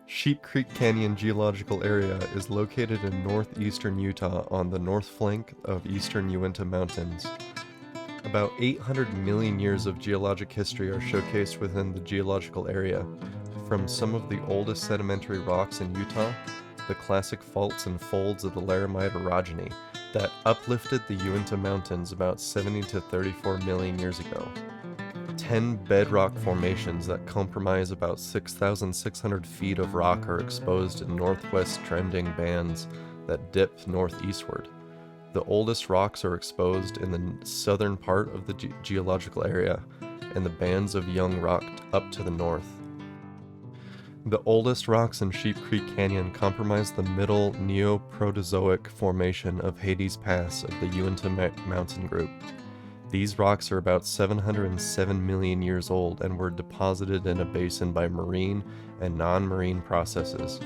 Sheep Creek Canyon Geological Area is located in northeastern Utah on the north flank of eastern Uinta Mountains. About 800 million years of geologic history are showcased within the geological area, from some of the oldest sedimentary rocks in Utah, the classic faults and folds of the Laramide orogeny that uplifted the Uinta Mountains about 70 to 34 million years ago. 10 bedrock formations that comprise about 6,600 feet of rock are exposed in northwest trending bands that dip northeastward. The oldest rocks are exposed in the southern part of the geological area, and the bands of young rock up to the north. The oldest rocks in Sheep Creek Canyon comprise the middle Neoproterozoic formation of Hades Pass of the Uinta Mountain Group. These rocks are about 707 million years old and were deposited in a basin by marine and non-marine processes.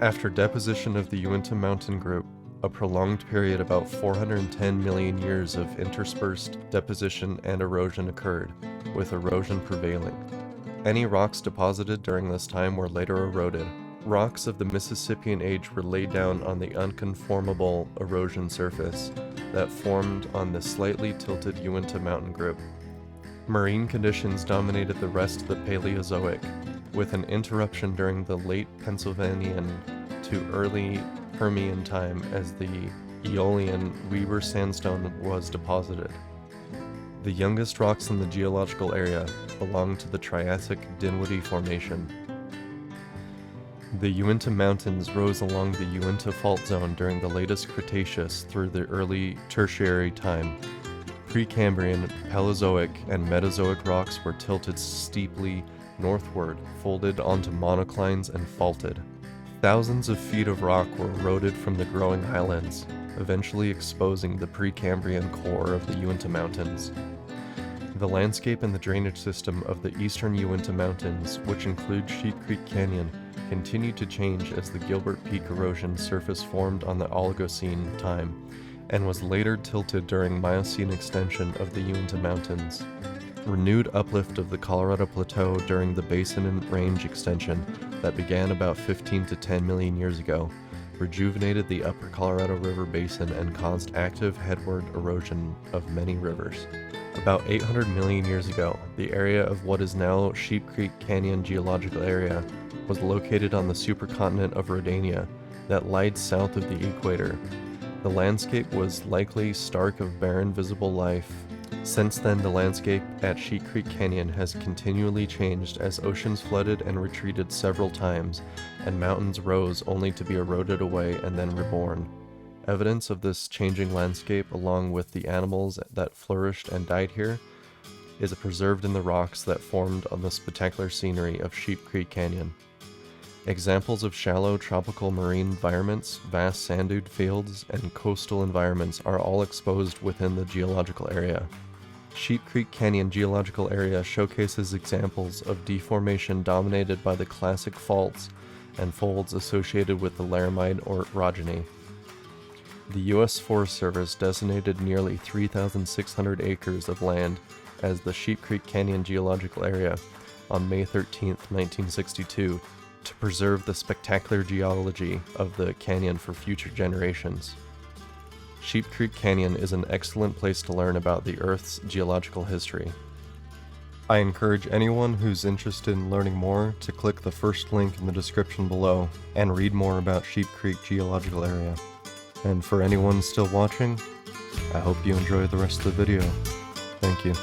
After deposition of the Uinta Mountain Group, a prolonged period about 410 million years of interspersed deposition and erosion occurred, with erosion prevailing. Any rocks deposited during this time were later eroded. Rocks of the Mississippian age were laid down on the unconformable erosion surface that formed on the slightly tilted Uinta Mountain Group. Marine conditions dominated the rest of the Paleozoic, with an interruption during the late Pennsylvanian to early Permian time as the Aeolian Weber sandstone was deposited. The youngest rocks in the geological area belong to the Triassic Dinwiddie Formation. The Uinta Mountains rose along the Uinta Fault Zone during the latest Cretaceous through the early Tertiary time. Precambrian, Paleozoic, and Mesozoic rocks were tilted steeply northward, folded onto monoclines, and faulted. Thousands of feet of rock were eroded from the growing highlands, eventually exposing the Precambrian core of the Uinta Mountains. The landscape and the drainage system of the eastern Uinta Mountains, which include Sheep Creek Canyon, continued to change as the Gilbert Peak erosion surface formed on the Oligocene time, and was later tilted during Miocene extension of the Uinta Mountains. Renewed uplift of the Colorado Plateau during the Basin and Range extension that began about 15 to 10 million years ago rejuvenated the upper Colorado River Basin and caused active headward erosion of many rivers. About 800 million years ago, the area of what is now Sheep Creek Canyon Geological Area was located on the supercontinent of Rhodania that lied south of the equator. The landscape was likely stark of barren visible life. Since then, the landscape at Sheep Creek Canyon has continually changed as oceans flooded and retreated several times, and mountains rose only to be eroded away and then reborn. Evidence of this changing landscape, along with the animals that flourished and died here, is preserved in the rocks that formed on the spectacular scenery of Sheep Creek Canyon. Examples of shallow tropical marine environments, vast sand dune fields, and coastal environments are all exposed within the geological area. Sheep Creek Canyon Geological Area showcases examples of deformation dominated by the classic faults and folds associated with the Laramide orogeny. The U.S. Forest Service designated nearly 3,600 acres of land as the Sheep Creek Canyon Geological Area on May 13, 1962, to preserve the spectacular geology of the canyon for future generations. Sheep Creek Canyon is an excellent place to learn about the Earth's geological history. I encourage anyone who's interested in learning more to click the first link in the description below and read more about Sheep Creek Geological Area. And for anyone still watching, I hope you enjoy the rest of the video. Thank you.